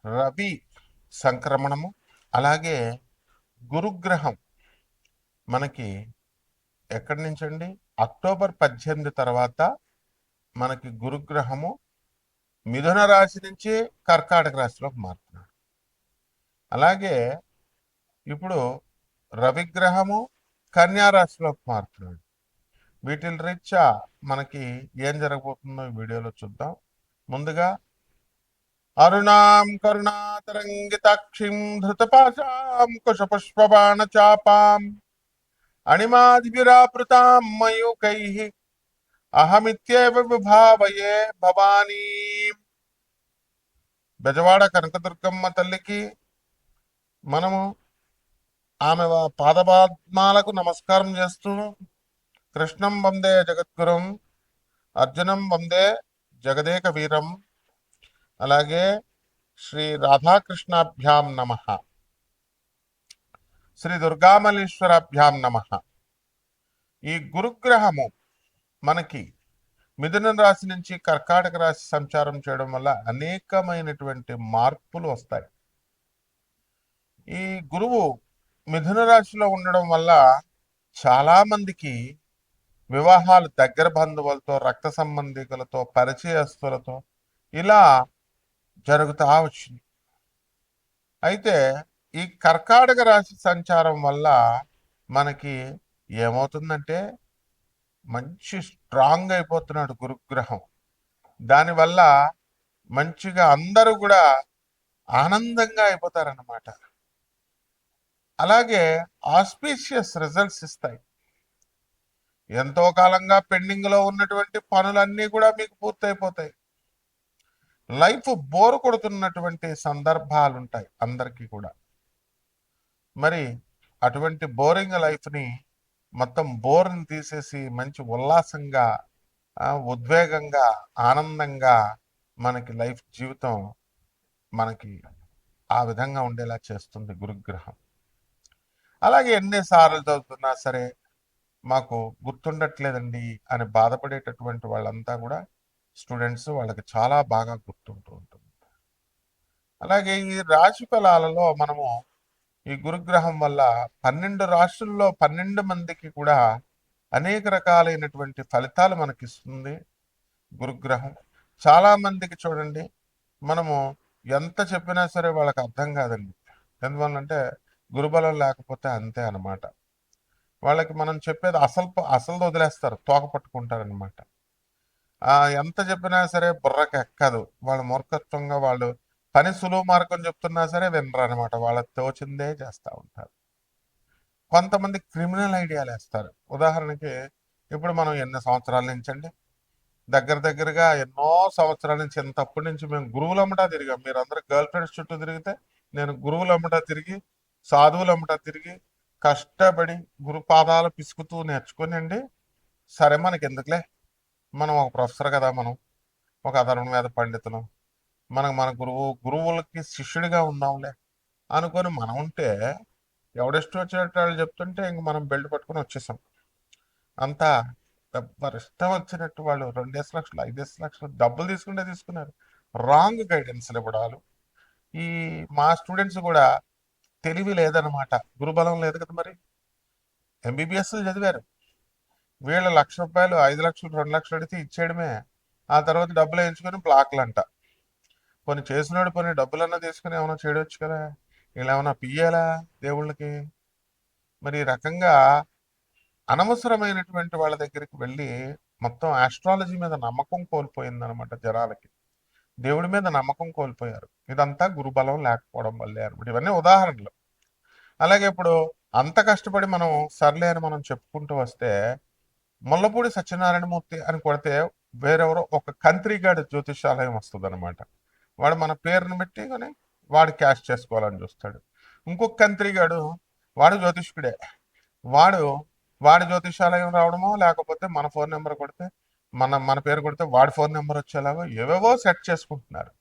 రవి సంక్రమణము, అలాగే గురుగ్రహం మనకి ఎక్కడి నుంచి అండి, అక్టోబర్ 18 తర్వాత మనకి గురుగ్రహము మిథున రాశి నుంచి కర్కాటక రాశిలోకి మారుతున్నాడు. అలాగే ఇప్పుడు రవిగ్రహము కన్యా రాశిలోకి మారుతున్నాడు. వీటి రీత్యా మనకి ఏం జరగబోతుందో ఈ వీడియోలో చూద్దాం. ముందుగా అరుణాం కరుణాతరంగితాక్షిం ధృతపాశాం కుశపుష్పబాణ చాపాం అణిమాదిభిరావృతాం మయూకైః అహమిత్యేవ విభావయే భవానీ. బెజవాడ కనకదుర్గమ్మ తల్లికి మనము ఆమె పాదపద్మాలకు నమస్కారం చేస్తూ కృష్ణం వందే జగద్గురం, అర్జునం వందే జగదేక వీరం, అలాగే శ్రీ రాధాకృష్ణాభ్యాం నమ, శ్రీ దుర్గామల్లీశ్వరాభ్యాం నమ. ఈ గురుగ్రహము మనకి మిథున రాశి నుంచి కర్కాటక రాశి సంచారం చేయడం వల్ల అనేకమైనటువంటి మార్పులు వస్తాయి. ఈ గురువు మిథున రాశిలో ఉండడం వల్ల చాలా మందికి వివాహాలు దగ్గర బంధువులతో, రక్త సంబంధికులతో, పరిచయస్తులతో ఇలా జరుగుతూ వచ్చింది. అయితే ఈ కర్కాటక రాశి సంచారం వల్ల మనకి ఏమవుతుందంటే మంచి స్ట్రాంగ్ అయిపోతున్నాడు గురుగ్రహం. దానివల్ల మంచిగా అందరూ కూడా ఆనందంగా అయిపోతారన్నమాట. అలాగే ఆస్పీషియస్ రిజల్ట్స్ ఇస్తాయి. ఎంతో కాలంగా పెండింగ్లో ఉన్నటువంటి పనులన్నీ కూడా మీకు పూర్తయిపోతాయి. లైఫ్ బోర్ కొడుతున్నటువంటి సందర్భాలు ఉంటాయి అందరికీ కూడా. మరి అటువంటి బోరింగ్ లైఫ్ని మొత్తం బోర్ని తీసేసి మంచి ఉల్లాసంగా, ఉద్వేగంగా, ఆనందంగా మనకి లైఫ్ జీవితం మనకి ఆ విధంగా ఉండేలా చేస్తుంది గురుగ్రహం. అలాగే ఎన్నిసార్లు చదువుతున్నా సరే మాకు గుర్తుండట్లేదండి అని బాధపడేటటువంటి వాళ్ళంతా కూడా స్టూడెంట్స్, వాళ్ళకి చాలా బాగా గుర్తుంటూ ఉంటుంది. అలాగే ఈ రాశి ఫలాలలో మనము ఈ గురుగ్రహం వల్ల 12 రాశుల్లో 12 మందికి కూడా అనేక రకాలైనటువంటి ఫలితాలు మనకిస్తుంది గురుగ్రహం. చాలా మందికి చూడండి, మనము ఎంత చెప్పినా సరే వాళ్ళకి అర్థం కాదండి. ఎందువల్లంటే గురుబలం లేకపోతే అంతే అనమాట. వాళ్ళకి మనం చెప్పేది అసలు వదిలేస్తారు, తోక పట్టుకుంటారనమాట. ఎంత చెప్పినా సరే బుర్రకి ఎక్కదు. వాళ్ళ మూర్ఖత్వంగా వాళ్ళు పని సులువు మార్గం చెప్తున్నా సరే వినరు అనమాట. వాళ్ళకి తోచిందే చేస్తూ ఉంటారు. కొంతమంది క్రిమినల్ ఐడియాలు వేస్తారు. ఉదాహరణకి ఇప్పుడు మనం ఎన్ని సంవత్సరాల నుంచి అండి, దగ్గరగా ఎన్నో సంవత్సరాల నుంచి, ఎంతప్పటి నుంచి మేము గురువులమ్మటా తిరిగాం. మీరు అందరూ గర్ల్ ఫ్రెండ్స్ చుట్టూ తిరిగితే నేను గురువులమ్మటా తిరిగి, సాధువులమ్మటా తిరిగి, కష్టపడి గురుపాదాలు పిసుకుతూ నేర్చుకుని అండి, సరే మనకి ఎందుకులే, మనం ఒక ప్రొఫెసర్ కదా, మనం ఒక అధర్వణ పండితులం, మన గురువులకి శిష్యుడిగా ఉందాంలే అనుకొని మనం ఉంటే, ఎవడెస్ట్ వచ్చినట్టు వాళ్ళు చెప్తుంటే ఇంక మనం బెల్ట్ పట్టుకొని వచ్చేసాం. అంతా ఎవరి ఇష్టం వచ్చినట్టు వాళ్ళు 2 లక్షలు 5 లక్షలు డబ్బులు తీసుకున్నారు. రాంగ్ గైడెన్స్ ఇవ్వడాలు. ఈ మా స్టూడెంట్స్ కూడా తెలివి లేదనమాట, గురుబలం లేదు కదా. మరి ఎంబీబీఎస్ చదివారు, వీళ్ళ ₹1,00,000 5 లక్షలు 2 లక్షలు అడిగితే ఇచ్చేయడమే. ఆ తర్వాత డబ్బులు వేయించుకొని బ్లాక్లు అంట. కొన్ని చేసినాడు, కొన్ని డబ్బులన్నా తీసుకుని ఏమైనా చేయవచ్చు కదా. వీళ్ళు ఏమైనా పియ్యాలా దేవుళ్ళకి? మరి ఈ రకంగా అనవసరమైనటువంటి వాళ్ళ దగ్గరికి వెళ్ళి మొత్తం ఆస్ట్రాలజీ మీద నమ్మకం కోల్పోయిందనమాట జనాలకి. దేవుడి మీద నమ్మకం కోల్పోయారు. ఇదంతా గురుబలం లేకపోవడం వల్లే అనమాట. ఇవన్నీ ఉదాహరణలు. అలాగే ఇప్పుడు అంత కష్టపడి మనం సర్లే అని మనం చెప్పుకుంటూ వస్తే, ముల్లపూడి సత్యనారాయణమూర్తి అని కొడితే వేరెవరో ఒక కంత్రిగాడి జ్యోతిషాలయం వస్తుంది అనమాట. వాడు మన పేరును పెట్టి కానీ వాడు క్యాష్ చేసుకోవాలని చూస్తాడు. ఇంకొక కంత్రిగాడు, వాడు జ్యోతిష్కుడే, వాడు వాడి జ్యోతిషాలయం రావడమో, లేకపోతే మన ఫోన్ నెంబర్ కొడితే మన పేరు కొడితే వాడి ఫోన్ నెంబర్ వచ్చేలాగో ఏవేవో సెట్ చేసుకుంటున్నారు.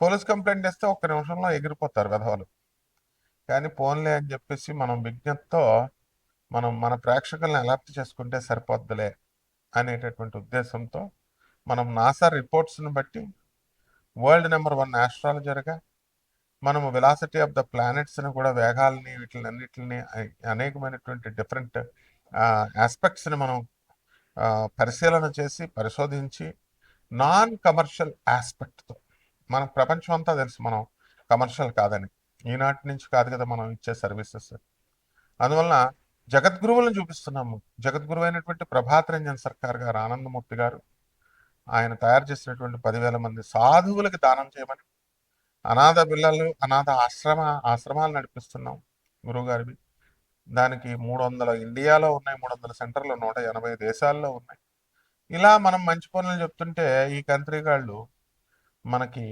పోలీస్ కంప్లైంట్ ఇస్తే ఒక్క నిమిషంలో ఎగిరిపోతారు విధవలు. కానీ ఫోన్లే అని చెప్పేసి మనం విజ్ఞతతో మన ప్రేక్షకులను అలర్ట్ చేసుకుంటే సరిపోద్దులే అనేటటువంటి ఉద్దేశంతో మనం నాసా రిపోర్ట్స్ని బట్టి వరల్డ్ నెంబర్ 1 ఆస్ట్రాలజర్గా మనము వెలాసిటీ ఆఫ్ ద ప్లానెట్స్ని కూడా, వేగాల్ని, వీటిలన్నిటిని, అనేకమైనటువంటి డిఫరెంట్ ఆస్పెక్ట్స్ని మనం పరిశీలన చేసి పరిశోధించి నాన్ కమర్షియల్ ఆస్పెక్ట్తో, మనకు ప్రపంచం అంతా తెలుసు మనం కమర్షియల్ కాదని, ఈనాటి నుంచి కాదు కదా మనం ఇచ్చే సర్వీసెస్. అందువలన జగద్గురువులను చూపిస్తున్నాము. జగద్గురువు అయినటువంటి ప్రభాత్ రంజన్ సర్కార్ గారు, ఆనందమూర్తి గారు, ఆయన తయారు చేసినటువంటి 10,000 మంది సాధువులకి దానం చేయమని, అనాథ పిల్లలు, అనాథ ఆశ్రమాలు నడిపిస్తున్నాం గురువు గారివి. దానికి 300 ఇండియాలో ఉన్నాయి, 300 సెంటర్లు 180 దేశాల్లో ఉన్నాయి. ఇలా మనం మంచి పనులు చెప్తుంటే ఈ కంట్రీ వాళ్ళు మనకి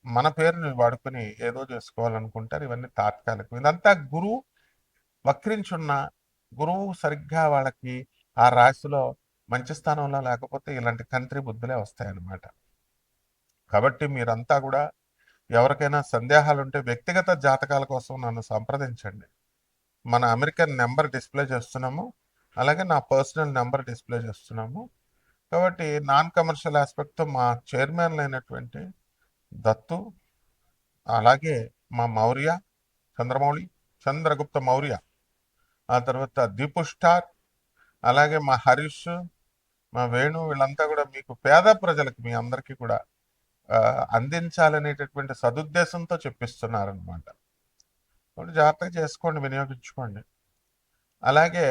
మన పేరుని వాడుకొని ఏదో చేసుకోవాలనుకుంటారు. ఇవన్నీ తాత్కాలికం. ఇదంతా గురువు వక్రించున్న, గురువు సరిగ్గా వాళ్ళకి ఆ రాశిలో మంచి స్థానంలో లేకపోతే ఇలాంటి కంట్రీ బుద్ధులే వస్తాయన్నమాట. కాబట్టి మీరంతా కూడా ఎవరికైనా సందేహాలు ఉంటే వ్యక్తిగత జాతకాల కోసం నన్ను సంప్రదించండి. మన అమెరికన్ నెంబర్ డిస్ప్లే చేస్తున్నాము, అలాగే నా పర్సనల్ నెంబర్ డిస్ప్లే చేస్తున్నాము. కాబట్టి నాన్ కమర్షియల్ ఆస్పెక్ట్తో మా చైర్మన్లు అయినటువంటి దత్తు, అలాగే మా మౌర్య, చంద్రగుప్త మౌర్య, ఆ తర్వాత దీపు స్టార్, అలాగే మా హరీష్, మా వేణు, వీళ్ళంతా కూడా మీకు పేద ప్రజలకు, మీ అందరికీ కూడా అందించాలనేటటువంటి సదుద్దేశంతో చెప్పిస్తున్నారనమాట. కాబట్టి జాగ్రత్తగా చేసుకోండి, వినియోగించుకోండి. అలాగే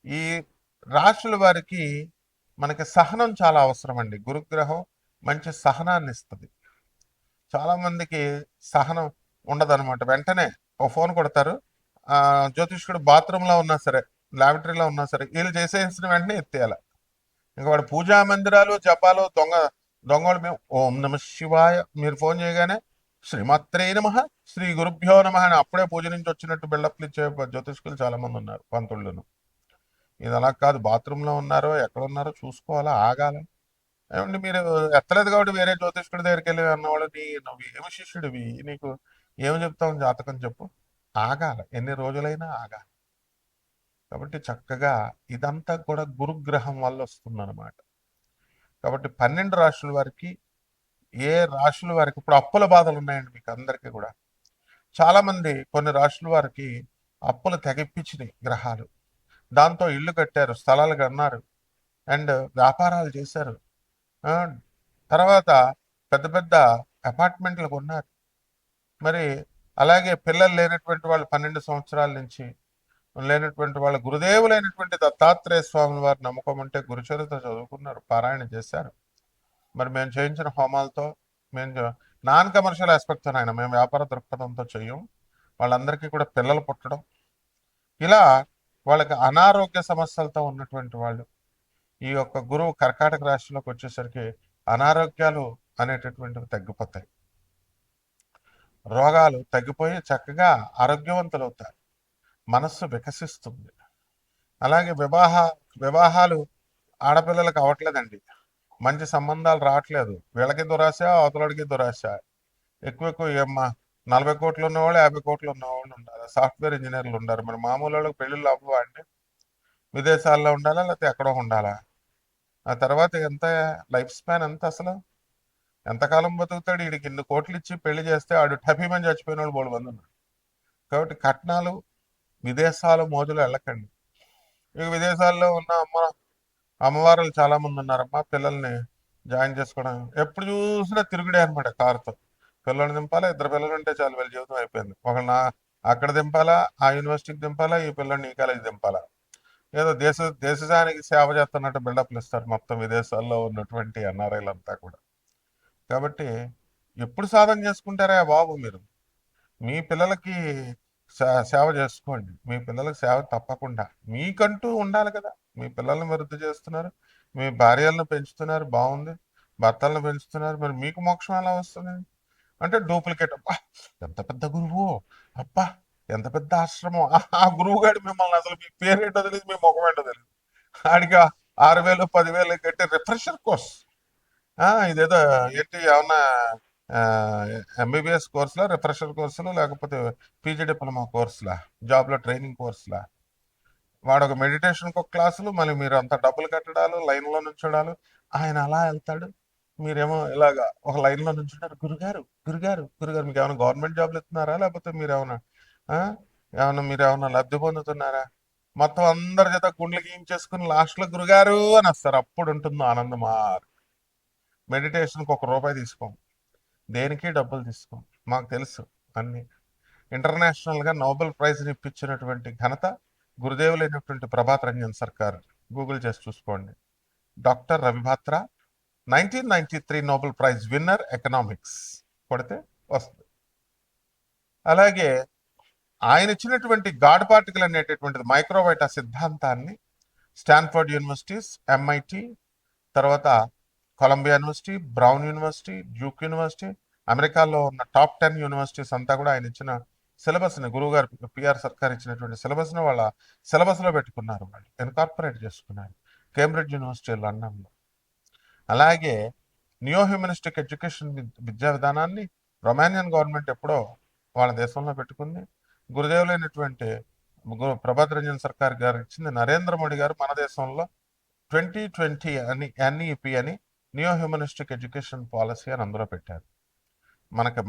ఈ రాశుల వారికి మనకి సహనం చాలా అవసరం అండి. గురుగ్రహం మంచి సహనాన్ని ఇస్తుంది. చాలామందికి సహనం ఉండదన్నమాట. వెంటనే ఓ ఫోన్ కొడతారు, జ్యోతిష్కుడు బాత్రూంలో ఉన్నా సరే, లాబరేటరీలో ఉన్నా సరే, వీళ్ళు చేసేసిన వెంటనే ఎత్తేయాలి. ఇంకా వాడు పూజా మందిరాలు, జపాలు, దొంగలు మేము ఓం నమ శివాయ, మీరు ఫోన్ చేయగానే శ్రీమాత్రే నమ, శ్రీ గురుభ్యో నమ అని అప్పుడే పూజ నుంచి వచ్చినట్టు బిల్డప్లు ఇచ్చే జ్యోతిష్కులు చాలా మంది ఉన్నారు, పంతుళ్ళను. ఇది అలా కాదు, బాత్రూంలో ఉన్నారో ఎక్కడున్నారో చూసుకోవాలా, ఆగాలి. ఏమంటే మీరు ఎత్తలేదు కాబట్టి వేరే జ్యోతిష్కుడి దగ్గరికి వెళ్ళి అన్నవాళ్ళు, నువ్వు ఏమి శిష్యుడివి, నీకు ఏమి చెప్తావు జాతకం చెప్పు, ఆగాలి, ఎన్ని రోజులైనా ఆగాలి. కాబట్టి చక్కగా ఇదంతా కూడా గురుగ్రహం వల్ల వస్తుందన్నమాట. కాబట్టి 12 రాశుల వారికి, ఏ రాశుల వారికి ఇప్పుడు అప్పుల బాధలు ఉన్నాయండి మీకు అందరికీ కూడా. చాలామంది కొన్ని రాశుల వారికి అప్పులు తెగిప్పించినాయి గ్రహాలు. దాంతో ఇల్లు కట్టారు, స్థలాలు కన్నారు, అండ్ వ్యాపారాలు చేశారు, తర్వాత పెద్ద పెద్ద అపార్ట్మెంట్లు కొన్నారు. మరి అలాగే పిల్లలు లేనటువంటి వాళ్ళు 12 సంవత్సరాల నుంచి లేనటువంటి వాళ్ళ గురుదేవులైనటువంటి దత్తాత్రేయ స్వామి వారి నమ్మకం ఉంటే గురుచరిత్ర చదువుకున్నారు, పారాయణ చేశారు. మరి మేము చేయించిన హోమాలతో, మేము నాన్ కమర్షియల్ ఆస్పెక్ట్తో ఆయన, మేము వ్యాపార దృక్పథంతో చెయ్యం. వాళ్ళందరికీ కూడా పిల్లలు పుట్టడం, ఇలా వాళ్ళకి అనారోగ్య సమస్యలతో ఉన్నటువంటి వాళ్ళు ఈ యొక్క గురువు కర్కాటక రాశిలోకి వచ్చేసరికి అనారోగ్యాలు అనేటటువంటివి తగ్గిపోతాయి, రోగాలు తగ్గిపోయి చక్కగా ఆరోగ్యవంతులు అవుతారు, మనస్సు వికసిస్తుంది. అలాగే వివాహాలు ఆడపిల్లలకు అవ్వట్లేదండి, మంచి సంబంధాలు రావట్లేదు. వీళ్ళకి దురాశ, అవతలడికి దురాశ. ఎక్కువ ఏమ్మా 40 కోట్లు ఉన్నవాళ్ళు, 50 కోట్లు ఉన్నవాళ్ళు ఉండాలి, సాఫ్ట్వేర్ ఇంజనీర్లు ఉండారు. మరి మామూలు వాళ్ళకి పెళ్ళిళ్ళు అవ్వవా అండి? విదేశాల్లో ఉండాలా, లేకపోతే ఎక్కడో ఉండాలా? ఆ తర్వాత ఎంత లైఫ్ స్పాన్ ఎంత, అసలు ఎంతకాలం బతుకుతాడు? వీడికి ఇన్ని కోట్లు ఇచ్చి పెళ్లి చేస్తే ఆడు టపీమని చచ్చిపోయిన వాళ్ళు 3 మంది ఉన్నారు. కాబట్టి కట్నాలు, విదేశాలు మోజులు వెళ్ళకండి. ఇక విదేశాల్లో ఉన్న అమ్మవారులు చాలా మంది ఉన్నారమ్మా, పిల్లల్ని జాయిన్ చేసుకోవడం ఎప్పుడు చూసినా తిరుగుడే అనమాట. కారుతో పిల్లల్ని దింపాలా, 2 పిల్లలు ఉంటే చాలు, వీళ్ళ జీవితం అయిపోయింది. ఒకళ్ళ అక్కడ దింపాలా, ఆ యూనివర్సిటీకి దింపాలా, ఈ పిల్లల్ని ఈ కాలేజీ దింపాలా. ఏదో దేశానికి సేవ చేస్తున్నట్టు బిల్డప్లు ఇస్తారు మొత్తం విదేశాల్లో ఉన్నటువంటి ఎన్ఆర్ఐలంతా కూడా. కాబట్టి ఎప్పుడు సాధన చేసుకుంటారా బాబు మీరు? మీ పిల్లలకి సేవ చేసుకోండి. మీ పిల్లలకి సేవ తప్పకుండా, మీకంటూ ఉండాలి కదా. మీ పిల్లల్ని వృద్ధి చేస్తున్నారు, మీ భార్యలను పెంచుతున్నారు, బాగుంది, భర్తలను పెంచుతున్నారు, మరి మీకు మోక్షం ఎలా వస్తుంది? అంటే డూప్లికేట్. అబ్బా ఎంత పెద్ద గురువు, అబ్బా ఎంత పెద్ద ఆశ్రమం, ఆ గురువు గారు మిమ్మల్ని అసలు మీ పేరేంటో తెలియదు, మీ ముఖం ఏంటో తెలియదు, ఆడికి 6,000 10,000 కట్టి రిఫ్రెషర్ కోర్స్. ఇదేదో ఏంటి, ఏమన్నా ఎంబీబీఎస్ కోర్సులా, రిఫ్రెషర్ కోర్సులు, లేకపోతే పీజీ డిప్లొమా కోర్సులా, జాబ్లో ట్రైనింగ్ కోర్సులా? వాడు ఒక మెడిటేషన్కి ఒక క్లాసులు, మళ్ళీ మీరు అంత డబ్బులు కట్టడాలు, లైన్లో నుంచోడాలు. ఆయన అలా వెళ్తాడు, మీరేమో ఇలాగా ఒక లైన్లో నుంచుంటారు, గురుగారు గురుగారు గురుగారు మీకు ఏమైనా గవర్నమెంట్ జాబ్లు ఇస్తున్నారా, లేకపోతే మీరేమైనా ఆ, మీరేమైనా లబ్ధి పొందుతున్నారా? మొత్తం అందరి చేత గుండెలు గీయించేసుకుని లాస్ట్లో గురుగారు అని వస్తారు. అప్పుడు ఉంటుంది ఆనందమా. మెడిటేషన్కి ₹1 తీసుకోం, దేనికి డబ్బులు తీసుకోం, మాకు తెలుసు అన్ని. ఇంటర్నేషనల్గా నోబెల్ ప్రైజ్ని ఇప్పించినటువంటి ఘనత గురుదేవులైనటువంటి ప్రభాత్ రంజన్ సర్కార్. గూగుల్ చేసి చూసుకోండి. Doctor Ravi Batra, 1993 Nobel prize winner economics కొడితే వస్తుంది. అలాగే ఆయన ఇచ్చినటువంటి గాడ్ పార్టికల్ అనేటటువంటిది మైక్రోవైటా సిద్ధాంతాన్ని స్టాన్ఫర్డ్ యూనివర్సిటీస్, MIT, తర్వాత Columbia university, Brown university, Duke university, అమెరికాలో ఉన్న టాప్ 10 యూనివర్సిటీస్ అంతా కూడా ఆయన ఇచ్చిన సిలబస్ని, గురువు గారు పిఆర్ సర్కార్ ఇచ్చినటువంటి సిలబస్ని వాళ్ళ సిలబస్లో పెట్టుకున్నారు, వాళ్ళు ఇన్కార్పొరేట్ చేసుకున్నారు. కేంబ్రిడ్జ్ యూనివర్సిటీ లండన్లో. అలాగే నియో హ్యూమనిస్టిక్ ఎడ్యుకేషన్ విద్యా విధానాన్ని రొమానియన్ గవర్నమెంట్ ఎప్పుడో వాళ్ళ దేశంలో పెట్టుకుంది. గురుదేవులైనటువంటి ప్రభాత్ రంజన్ సర్కార్ గారు ఇచ్చింది నరేంద్ర మోడీ గారు మన దేశంలో 2020 అని NEP అని నియో హ్యూమనిస్టిక్ ఎడ్యుకేషన్ పాలసీ అని అందులో పెట్టారు.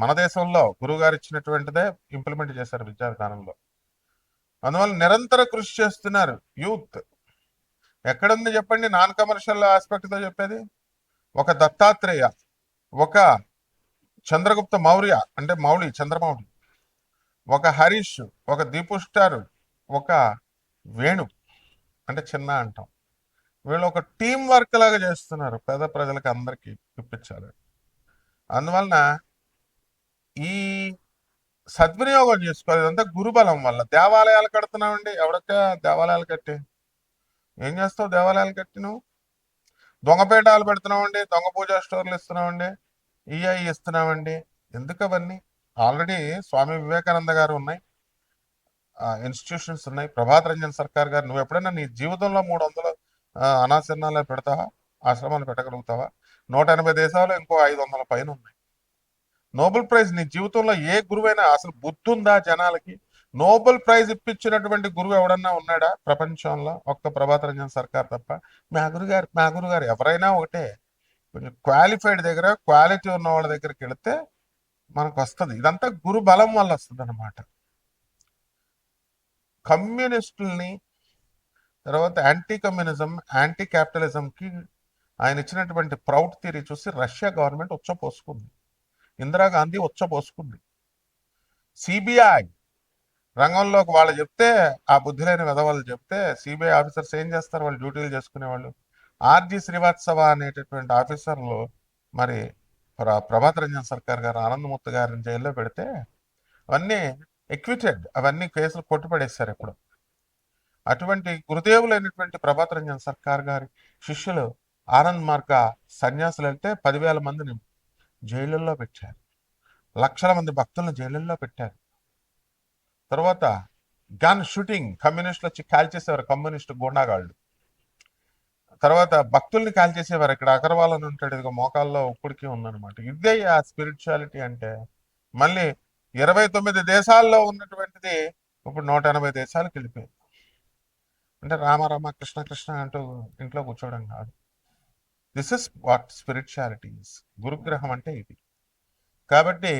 మన దేశంలో గురువు గారు ఇచ్చినటువంటిదే ఇంప్లిమెంట్ చేశారు విద్యా విధానంలో. అందువల్ల నిరంతర కృషి చేస్తున్నారు యూత్. ఎక్కడుంది చెప్పండి నాన్ కమర్షియల్ ఆస్పెక్ట్తో చెప్పేది? ఒక దత్తాత్రేయ, ఒక చంద్రగుప్త మౌర్య అంటే మౌళి, చంద్రమౌళి, ఒక హరీష్, ఒక దీపు స్టార్, ఒక వేణు అంటే చిన్న అంటాం. వీళ్ళు ఒక టీం వర్క్ లాగా చేస్తున్నారు పేద ప్రజలకు అందరికీ ఇప్పించాలి. అందువలన ఈ సద్వినియోగం చేసుకోవాలి. ఇదంతా గురుబలం వల్ల. దేవాలయాలు కడుతున్నామండి, ఎవరికా దేవాలయాలు కట్టి ఏం చేస్తావు? దేవాలయాలు కట్టి నువ్వు దొంగపేటాలు పెడుతున్నామండి, దొంగ పూజా స్టోర్లు ఇస్తున్నామండి, ఈఐ ఇస్తున్నామండి. ఎందుకు అవన్నీ? ఆల్రెడీ స్వామి వివేకానంద గారు ఉన్నాయి, ఇన్స్టిట్యూషన్స్ ఉన్నాయి. ప్రభాత్ రంజన్ సర్కార్ గారు, నువ్వు ఎప్పుడైనా నీ జీవితంలో 300 అనాశరణాలు పెడతావా? ఆశ్రమాలు పెట్టగలుగుతావా? 180 దేశాలు ఇంకో 500 పైన ఉన్నాయి. నోబెల్ ప్రైజ్ నీ జీవితంలో ఏ గురువైనా అసలు బుద్ధి ఉందా జనాలకి? నోబెల్ ప్రైజ్ ఇప్పించినటువంటి గురువు ఎవడన్నా ఉన్నాడా ప్రపంచంలో? ఒక్క ప్రభాత్ రంజన్ సర్కార్ తప్ప. మా గురుగారు ఎవరైనా ఒకటే. కొంచెం క్వాలిఫైడ్ దగ్గర, క్వాలిటీ ఉన్న వాళ్ళ దగ్గరికి వెళితే మనకు వస్తుంది. ఇదంతా గురు బలం వల్ల వస్తుంది అనమాట. కమ్యూనిస్టుల్ని, తర్వాత యాంటీ కమ్యూనిజం, యాంటీ క్యాపిటలిజంకి ఆయన ఇచ్చినటువంటి ప్రౌడ్ థియరీ చూసి రష్యా గవర్నమెంట్ ఉచ్చపోసుకుంది, ఇందిరాగాంధీ ఉచ్చపోసుకుంది. సిబిఐ రంగంలోకి వాళ్ళు చెప్తే, ఆ బుద్ధి లేని విధవాళ్ళు చెప్తే, సిబిఐ ఆఫీసర్స్ ఏం చేస్తారు? వాళ్ళు డ్యూటీలు చేసుకునేవాళ్ళు. ఆర్జి శ్రీవాత్సవ అనేటటువంటి ఆఫీసర్లు మరి ప్రభాత్ రంజన్ సర్కార్ గారు, ఆనందమూర్తి గారిని జైల్లో పెడితే అవన్నీ ఎక్విటెడ్, అవన్నీ కేసులు కొట్టుపడేశారు ఇప్పుడు. అటువంటి గురుదేవులైనటువంటి ప్రభాత్ రంజన్ సర్కార్ గారి శిష్యులు ఆనంద్ మార్గ సన్యాసులు వెళ్తే 10,000 మందిని జైళ్ళల్లో పెట్టారు, లక్షల మంది భక్తులను జైళ్ళల్లో పెట్టారు. తర్వాత గన్ షూటింగ్, కమ్యూనిస్టులు వచ్చి కాల్చేసేవారు, కమ్యూనిస్టు గూండాగాళ్ళు. తర్వాత భక్తుల్ని కాల్చేసేవారు. ఇక్కడ అగర్వాల్ అని ఉంటాడు, ఇదిగో మోకాల్లో ఉప్పుడికి ఉందన్నమాట. ఇదే ఆ స్పిరిచువాలిటీ అంటే. మళ్ళీ 29 దేశాల్లో ఉన్నటువంటిది ఇప్పుడు 180 దేశాలకు వెళ్ళిపోయింది. అంటే రామ రామ కృష్ణ కృష్ణ అంటూ ఇంట్లో కూర్చోవడం కాదు. This is what spirituality is. గురుగ్రహం అంటే ఇది. కాబట్టి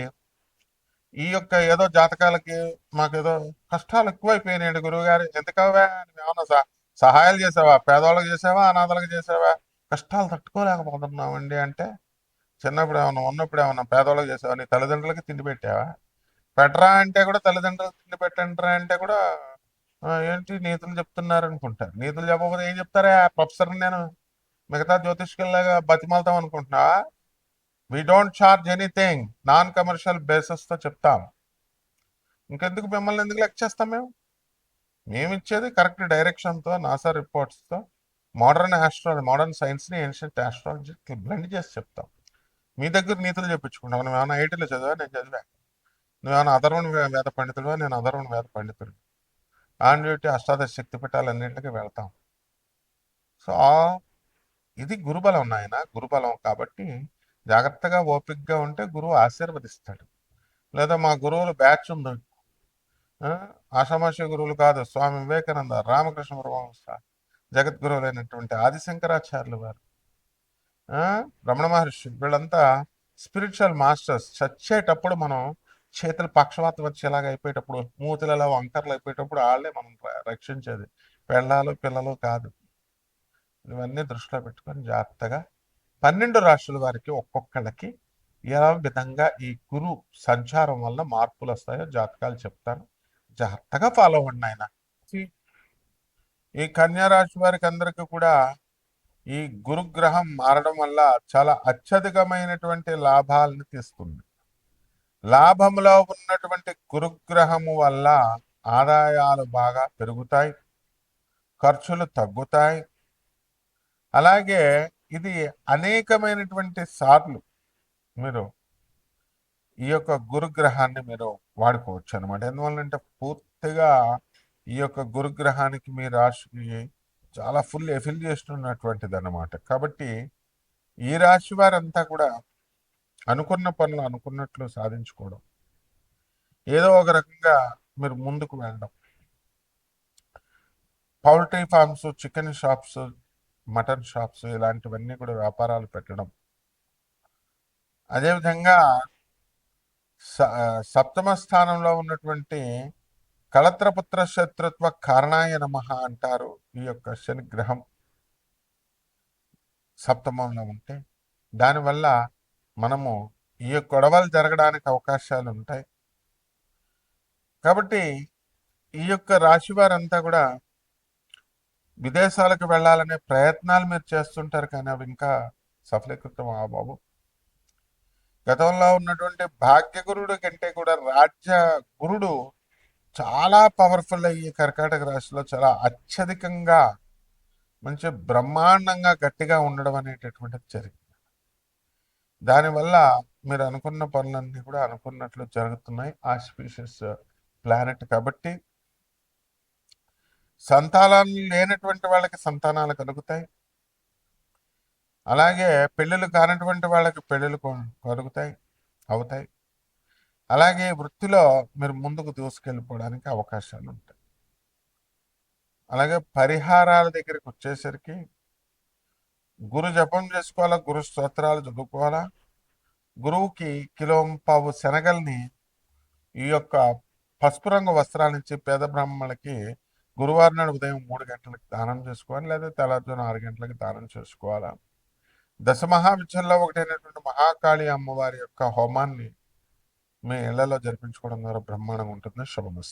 ఈ యొక్క ఏదో జాతకాలకి మాకేదో కష్టాలు ఎక్కువైపోయినాయండి గురువుగారు, ఎందుకవా ఏమన్నా సహాయాలు చేసావా? పేదవాళ్ళకి చేసావా, అనాథాలకు చేసావా? కష్టాలు తట్టుకోలేకపోతున్నామండి అంటే, చిన్నప్పుడు ఏమన్నా ఉన్నప్పుడు ఏమన్నా పేదవాళ్ళకి చేసావా? నీ తల్లిదండ్రులకి తిండి పెట్టావా? పెట్టరా అంటే కూడా, తల్లిదండ్రులకు తిండి పెట్టండిరా అంటే కూడా ఏంటి నీతులు చెప్తున్నారు అనుకుంటారు. నీతులు చెప్పకపోతే ఏం చెప్తారా? ప్రొఫెసర్ నేను మిగతా జ్యోతిష్కుల్లాగా బతిమాలతాం అనుకుంటున్నావా? We don't charge anything, non commercial బేసిస్తో చెప్తాం. ఇంకెందుకు మిమ్మల్ని ఎందుకు లెక్క చేస్తాం? మేము ఇచ్చేది కరెక్ట్ డైరెక్షన్తో, నాసా రిపోర్ట్స్తో, మోడర్న్ సైన్స్ని ఏన్షియంట్ ఆస్ట్రాలజీ బ్లెండ్ చేసి చెప్తాం. మీ దగ్గర నీతులు చెప్పించుకుంటాం. నువ్వేమైనా ఐటీలో చదివా? నేను చదివా. నువ్వేమైనా అధర్వణ వేద పండితుడువా? నేను అధర్వణ వేద పండితుడు. ఆన్ డ్యూటీ అష్టాదశ శక్తి పీఠాలన్నింటికి వెళ్తాం. సో ఇది గురుబలం నాయన, గురుబలం. కాబట్టి జాగ్రత్తగా ఓపికగా ఉంటే గురువు ఆశీర్వదిస్తాడు. లేదా మా గురువులు బ్యాచ్ ఉంది, ఆషామాషి గురువులు కాదు. స్వామి వివేకానంద, రామకృష్ణ పరమహంస, జగద్గురువులైనటువంటి ఆదిశంకరాచార్యులు వారు, ఆ, రమణ మహర్షి వీళ్ళంతా స్పిరిచువల్ మాస్టర్స్. చచ్చేటప్పుడు మనం చేతులు పక్షవాతం వచ్చేలాగా అయిపోయేటప్పుడు, మూతులలో వంకర్లు అయిపోయేటప్పుడు వాళ్ళే మనం రక్షించేది. పెళ్ళాలు పిల్లలు కాదు. ఇవన్నీ దృష్టిలో పెట్టుకొని జాగ్రత్తగా 12 రాశుల వారికి ఒక్కొక్కళ్ళకి ఎలా విధంగా ఈ గురు సంచారం వల్ల మార్పులు వస్తాయో జాతకాలు చెప్తాను. జాగ్రత్తగా ఫాలో అవ్వండి ఆయన. ఈ కన్యా రాశి వారికి అందరికీ కూడా ఈ గురుగ్రహం మారడం వల్ల చాలా అత్యధికమైనటువంటి లాభాలను తీస్తుంది. లాభంలో ఉన్నటువంటి గురుగ్రహము వల్ల ఆదాయాలు బాగా పెరుగుతాయి, ఖర్చులు తగ్గుతాయి. అలాగే ఇది అనేకమైనటువంటి సార్లు మీరు ఈ యొక్క గురుగ్రహాన్ని మీరు వాడుకోవచ్చు అనమాట. ఎందువల్లంటే పూర్తిగా ఈ యొక్క గురుగ్రహానికి మీ రాశికి చాలా ఫుల్ ఎఫిలియేషన్ ఉన్నటువంటిది అనమాట. కాబట్టి ఈ రాశి వారంతా కూడా అనుకున్న పనులు అనుకున్నట్లు సాధించుకోవడం, ఏదో ఒక రకంగా మీరు ముందుకు వెళ్ళడం, poultry farms, chicken shops, mutton shops ఇలాంటివన్నీ కూడా వ్యాపారాలు పెట్టడం. అదేవిధంగా సప్తమ స్థానంలో ఉన్నటువంటి కళత్రపుత్ర శత్రుత్వ కారణాయ నమః అంటారు. ఈ యొక్క శని గ్రహం సప్తమంలో ఉంటే దానివల్ల మనము ఈ గొడవలు జరగడానికి అవకాశాలు ఉంటాయి. కాబట్టి ఈ యొక్క రాశి వారంతా కూడా విదేశాలకు వెళ్ళాలనే ప్రయత్నాలు మీరు చేస్తుంటారు, కానీ అవి ఇంకా సఫలీకృతం బాబు. గతంలో ఉన్నటువంటి భాగ్యగురుడు కంటే కూడా రాజ్య గురుడు చాలా పవర్ఫుల్ అయ్యి కర్కాటక రాశిలో చాలా అత్యధికంగా మంచి బ్రహ్మాండంగా గట్టిగా ఉండడం అనేటటువంటిది జరిగింది. దానివల్ల మీరు అనుకున్న పనులన్నీ కూడా అనుకున్నట్లు జరుగుతున్నాయి. ఆస్పీషియస్ ప్లానెట్ కాబట్టి సంతానాలు లేనటువంటి వాళ్ళకి సంతానాలు కలుగుతాయి. అలాగే పెళ్ళిళ్ళు కానటువంటి వాళ్ళకి పెళ్ళిళ్ళు కలుగుతాయి, అవుతాయి. అలాగే వృత్తిలో మీరు ముందుకు దూసుకెళ్ళిపోవడానికి అవకాశాలు ఉంటాయి. అలాగే పరిహారాల దగ్గరికి వచ్చేసరికి గురు జపం చేసుకోవాలా, గురు స్తోత్రాలు చదువుకోవాలా. గురువుకి కిలోంపావు శనగల్ని ఈ యొక్క పసుపు రంగు వస్త్రాల నుంచి పేద బ్రాహ్మణులకి గురువారం నాడు ఉదయం 3 గంటలకు దానం చేసుకోవాలి, లేదా తెల్లారుజామున 6 గంటలకు దానం చేసుకోవాలా. దశమహావిద్యల్లో ఒకటైనటువంటి మహాకాళి అమ్మవారి యొక్క హోమాన్ని మీ ఇళ్లలో జరిపించుకోవడం ద్వారా బ్రహ్మాండంగా ఉంటుంది. శుభమస్తు.